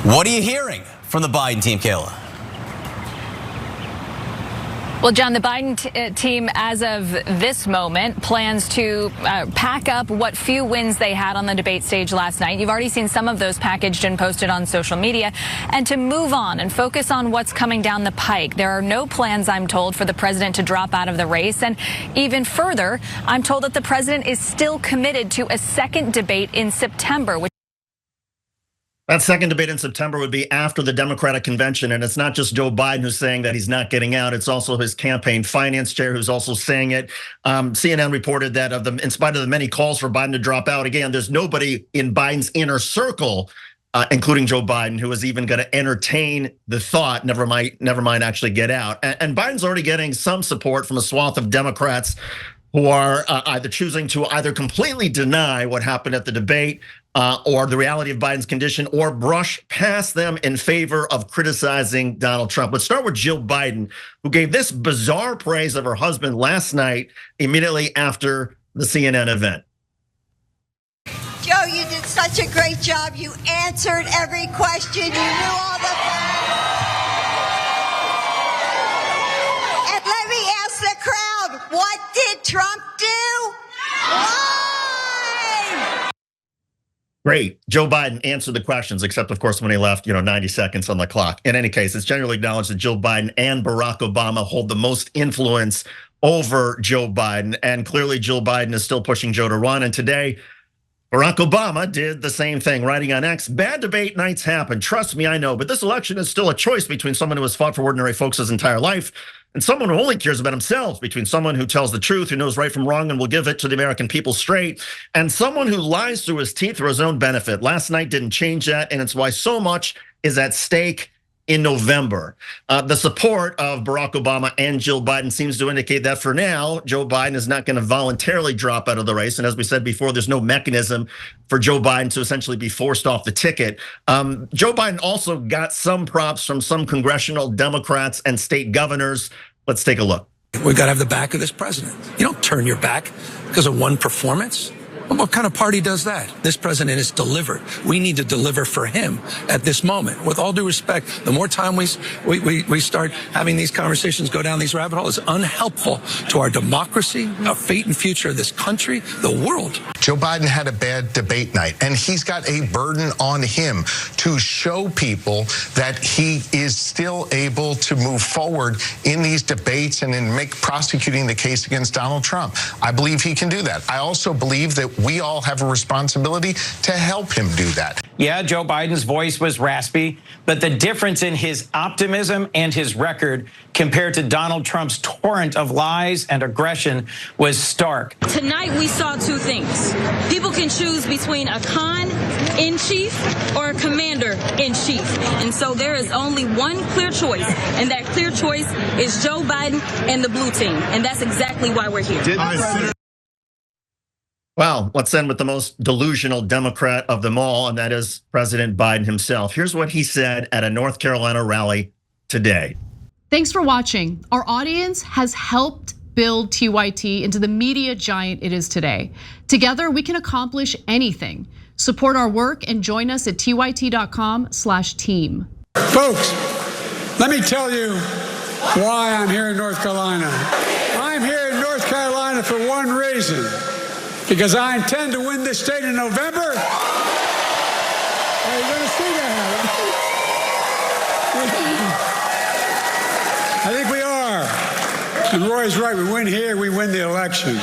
What are you hearing from the Biden team, Kayla? Well, John, the Biden team, as of this moment, plans to pack up what few wins they had on the debate stage last night. You've already seen some of those packaged and posted on social media. And to move on and focus on what's coming down the pike. There are no plans, I'm told, for the president to drop out of the race. And even further, I'm told that the president is still committed to a second debate in September. That second debate in September would be after the Democratic convention. And it's not just Joe Biden who's saying that he's not getting out. It's also his campaign finance chair who's also saying it. CNN reported that in spite of the many calls for Biden to drop out, again, there's nobody in Biden's inner circle, including Joe Biden, who is even going to entertain the thought, never mind actually get out. And Biden's already getting some support from a swath of Democrats who are either choosing to either completely deny what happened at the debate or the reality of Biden's condition, or brush past them in favor of criticizing Donald Trump. Let's start with Jill Biden, who gave this bizarre praise of her husband last night, immediately after the CNN event. Joe, you did such a great job. You answered every question. You knew all the And let me ask the crowd, what did Trump do? Great. Joe Biden answered the questions, except of course when he left, 90 seconds on the clock. In any case, it's generally acknowledged that Joe Biden and Barack Obama hold the most influence over Joe Biden. And clearly Joe Biden is still pushing Joe to run. And today, Barack Obama did the same thing, writing on X, bad debate nights happen. Trust me, I know. But this election is still a choice between someone who has fought for ordinary folks his entire life and someone who only cares about himself, between someone who tells the truth, who knows right from wrong and will give it to the American people straight, and someone who lies through his teeth for his own benefit. Last night didn't change that, and it's why so much is at stake in November. The support of Barack Obama and Jill Biden seems to indicate that for now, Joe Biden is not going to voluntarily drop out of the race. And as we said before, there's no mechanism for Joe Biden to essentially be forced off the ticket. Joe Biden also got some props from some congressional Democrats and state governors. Let's take a look. We got to have the back of this president. You don't turn your back because of one performance. What kind of party does that? This president is delivered. We need to deliver for him at this moment. With all due respect, the more time we start having these conversations, go down these rabbit holes, it's unhelpful to our democracy, our fate and future of this country, the world. Joe Biden had a bad debate night, and he's got a burden on him to show people that he is still able to move forward in these debates and in prosecuting the case against Donald Trump. I believe he can do that. I also believe that we all have a responsibility to help him do that. Yeah, Joe Biden's voice was raspy, but the difference in his optimism and his record compared to Donald Trump's torrent of lies and aggression was stark. Tonight we saw two things. People can choose between a con-in-chief or a commander-in-chief. And so there is only one clear choice, and that clear choice is Joe Biden and the blue team. And that's exactly why we're here. Well, let's end with the most delusional Democrat of them all, and that is President Biden himself. Here's what he said at a North Carolina rally today. Thanks for watching. Our audience has helped build TYT into the media giant it is today. Together, we can accomplish anything. Support our work and join us at tyt.com/team. Folks, let me tell you why I'm here in North Carolina. I'm here in North Carolina for one reason. Because I intend to win this state in November. Are you going to see that? I think we are. And Roy's right. We win here, we win the election.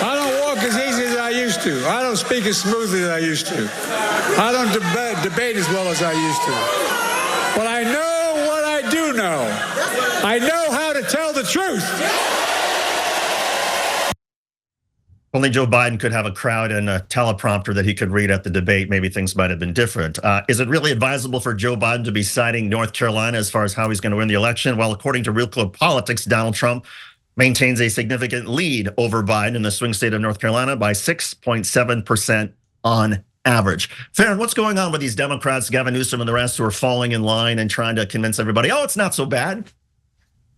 I don't walk as easy as I used to. I don't speak as smoothly as I used to. I don't debate as well as I used to. But I know what I do know. I know how to tell the truth. Only Joe Biden could have a crowd and a teleprompter that he could read at the debate. Maybe things might have been different. Is it really advisable for Joe Biden to be citing North Carolina as far as how he's going to win the election? Well, according to Real Clear Politics, Donald Trump maintains a significant lead over Biden in the swing state of North Carolina by 6.7% on average. Farron, what's going on with these Democrats, Gavin Newsom and the rest, who are falling in line and trying to convince everybody, oh, it's not so bad?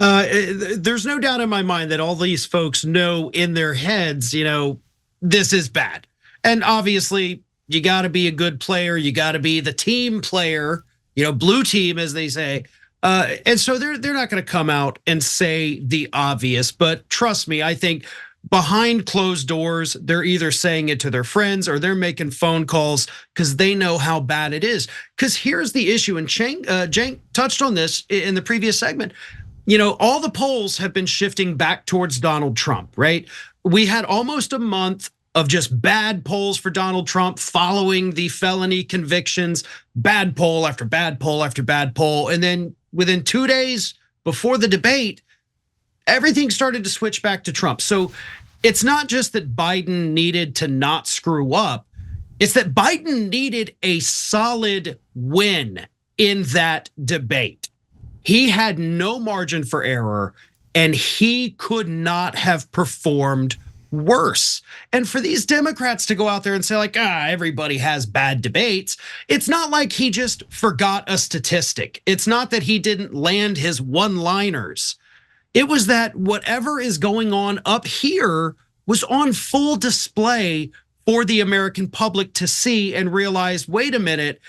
There's no doubt in my mind that all these folks know in their heads, this is bad. And obviously, You got to be a good player. You got to be the team player, blue team, as they say. And so they're not going to come out and say the obvious. But trust me, I think behind closed doors, they're either saying it to their friends or they're making phone calls because they know how bad it is. Because here's the issue, and Cenk touched on this in the previous segment. All the polls have been shifting back towards Donald Trump, right? We had almost a month of just bad polls for Donald Trump following the felony convictions, bad poll after bad poll after bad poll. And then within 2 days before the debate, everything started to switch back to Trump. So it's not just that Biden needed to not screw up. It's that Biden needed a solid win in that debate. He had no margin for error, and he could not have performed worse. And for these Democrats to go out there and say everybody has bad debates. It's not like he just forgot a statistic. It's not that he didn't land his one-liners. It was that whatever is going on up here was on full display for the American public to see and realize, wait a minute,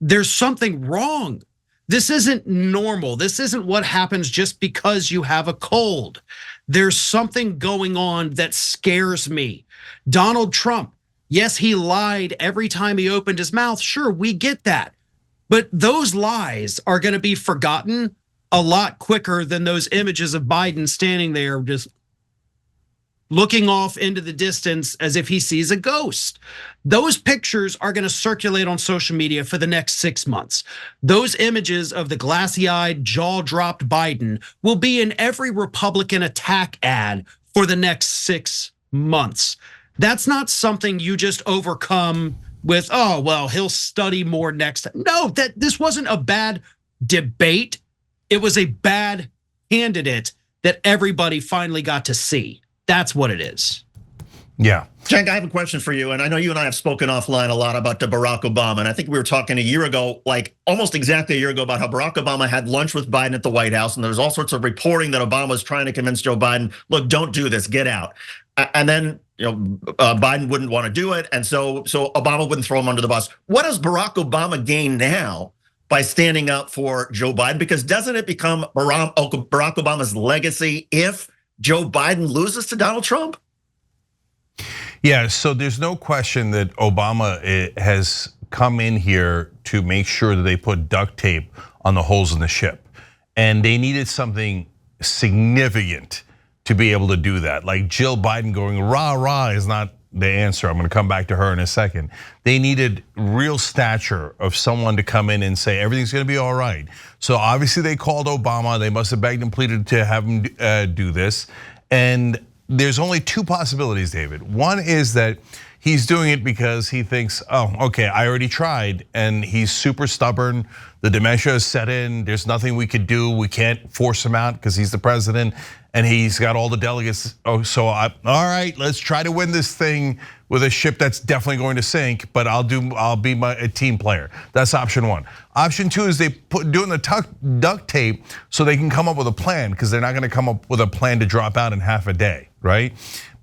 there's something wrong. This isn't normal. This isn't what happens just because you have a cold. There's something going on that scares me. Donald Trump, yes, he lied every time he opened his mouth. Sure, we get that. But those lies are going to be forgotten a lot quicker than those images of Biden standing there just looking off into the distance as if he sees a ghost. Those pictures are going to circulate on social media for the next 6 months. Those images of the glassy-eyed, jaw-dropped Biden will be in every Republican attack ad for the next 6 months. That's not something you just overcome with, oh, well, he'll study more next time. No, this wasn't a bad debate. It was a bad candidate that everybody finally got to see. That's what it is. Yeah. Cenk, I have a question for you. And I know you and I have spoken offline a lot about the Barack Obama. And I think we were talking a year ago, like almost exactly a year ago, about how Barack Obama had lunch with Biden at the White House. And there was all sorts of reporting that Obama was trying to convince Joe Biden, look, don't do this, get out. And then Biden wouldn't want to do it. And so Obama wouldn't throw him under the bus. What does Barack Obama gain now by standing up for Joe Biden? Because doesn't it become Barack Obama's legacy if Joe Biden loses to Donald Trump? Yeah, so there's no question that Obama has come in here to make sure that they put duct tape on the holes in the ship. And they needed something significant to be able to do that. Like Jill Biden going rah, rah is not the answer. I'm gonna come back to her in a second. They needed real stature of someone to come in and say everything's gonna be all right. So obviously they called Obama. They must have begged and pleaded to have him do this. And there's only two possibilities, David. One is that he's doing it because he thinks, oh, okay, I already tried, and he's super stubborn. The dementia is set in. There's nothing we could do. We can't force him out because he's the president, and he's got all the delegates. Oh, so all right, let's try to win this thing with a ship that's definitely going to sink, but I'll be a team player. That's option one. Option two is they doing the duct tape so they can come up with a plan, because they're not going to come up with a plan to drop out in half a day, right?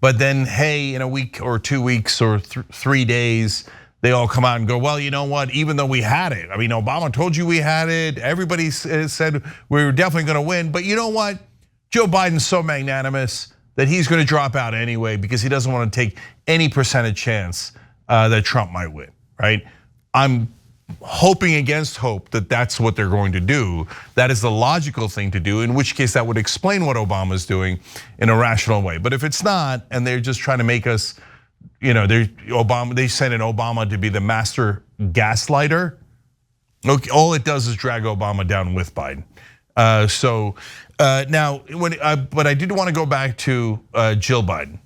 But then, hey, in a week or 2 weeks or 3 days, they all come out and go, well, you know what? Even though we had it, I mean, Obama told you we had it. Everybody said we were definitely going to win, but you know what? Joe Biden's so magnanimous that he's going to drop out anyway because he doesn't want to take any percentage chance that Trump might win, right? I'm hoping against hope that that's what they're going to do. That is the logical thing to do, in which case that would explain what Obama's doing in a rational way. But if it's not, and they're just trying to make us, they sent in Obama to be the master gaslighter. All it does is drag Obama down with Biden. Now, but I did want to go back to Jill Biden.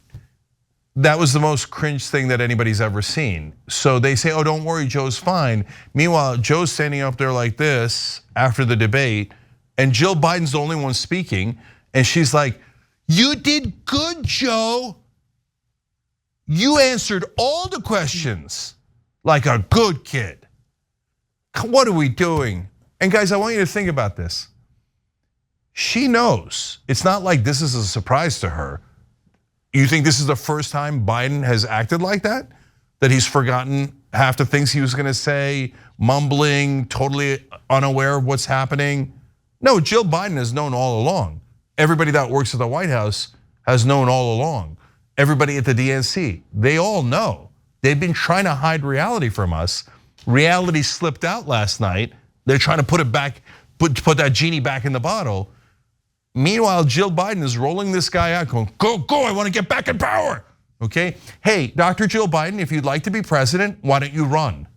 That was the most cringe thing that anybody's ever seen. So they say, oh, don't worry, Joe's fine. Meanwhile, Joe's standing up there like this after the debate, and Jill Biden's the only one speaking, and she's like, you did good, Joe. You answered all the questions like a good kid. What are we doing? And guys, I want you to think about this. She knows. It's not like this is a surprise to her. You think this is the first time Biden has acted like that? That he's forgotten half the things he was gonna say, mumbling, totally unaware of what's happening. No, Jill Biden has known all along. Everybody that works at the White House has known all along. Everybody at the DNC, they all know. They've been trying to hide reality from us. Reality slipped out last night. They're trying to put it back, put that genie back in the bottle. Meanwhile, Jill Biden is rolling this guy out, going, go, I want to get back in power, okay? Hey, Dr. Jill Biden, if you'd like to be president, why don't you run?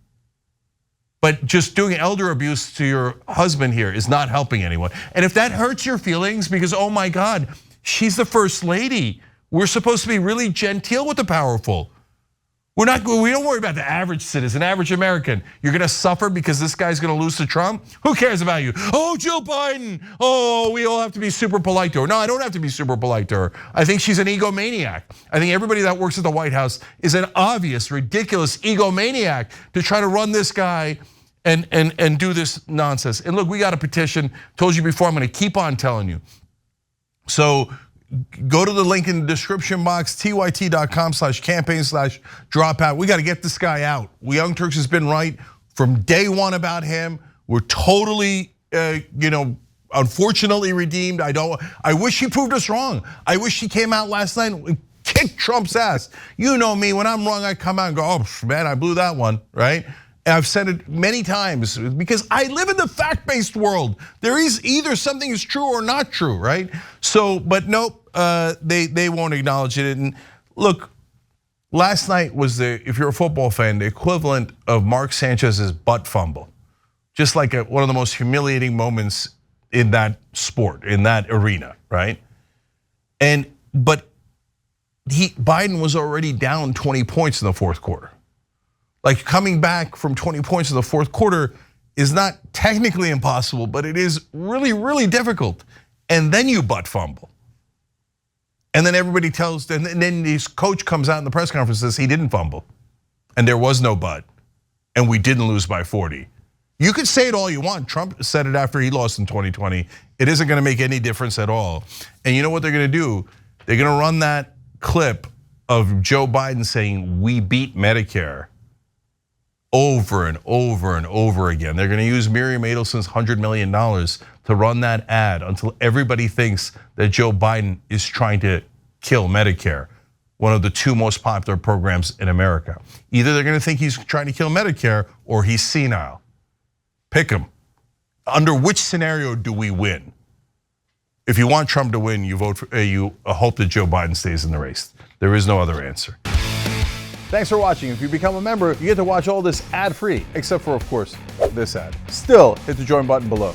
But just doing elder abuse to your husband here is not helping anyone. And if that hurts your feelings because, oh my God, she's the first lady. We're supposed to be really genteel with the powerful. We don't worry about the average citizen, average American. You're gonna suffer because this guy's gonna lose to Trump? Who cares about you? Oh, Jill Biden. Oh, we all have to be super polite to her. No, I don't have to be super polite to her. I think she's an egomaniac. I think everybody that works at the White House is an obvious, ridiculous egomaniac to try to run this guy and do this nonsense. And look, we got a petition. Told you before, I'm gonna keep on telling you. So go to the link in the description box, tyt.com/campaign/dropout. We got to get this guy out. Young Turks has been right from day one about him. We're totally, unfortunately redeemed. I wish he proved us wrong. I wish he came out last night and kicked Trump's ass. You know me, when I'm wrong, I come out and go, oh man, I blew that one, right? And I've said it many times because I live in the fact-based world. There is either something is true or not true, right? So, but nope, they won't acknowledge it. And look, last night was if you're a football fan, the equivalent of Mark Sanchez's butt fumble. Just like one of the most humiliating moments in that sport, in that arena, right? But Biden was already down 20 points in the fourth quarter. Like coming back from 20 points in the fourth quarter is not technically impossible, but it is really, really difficult. And then you butt fumble. And then everybody and then this coach comes out in the press conference and says he didn't fumble. And there was no butt. And we didn't lose by 40. You could say it all you want. Trump said it after he lost in 2020. It isn't gonna make any difference at all. And you know what they're gonna do? They're gonna run that clip of Joe Biden saying, we beat Medicare, over and over and over again. They're gonna use Miriam Adelson's $100 million to run that ad until everybody thinks that Joe Biden is trying to kill Medicare, one of the two most popular programs in America. Either they're gonna think he's trying to kill Medicare or he's senile. Pick him. Under which scenario do we win? If you want Trump to win, you hope that Joe Biden stays in the race. There is no other answer. Thanks for watching. If you become a member, you get to watch all this ad-free, except for, of course, this ad. Still, hit the join button below.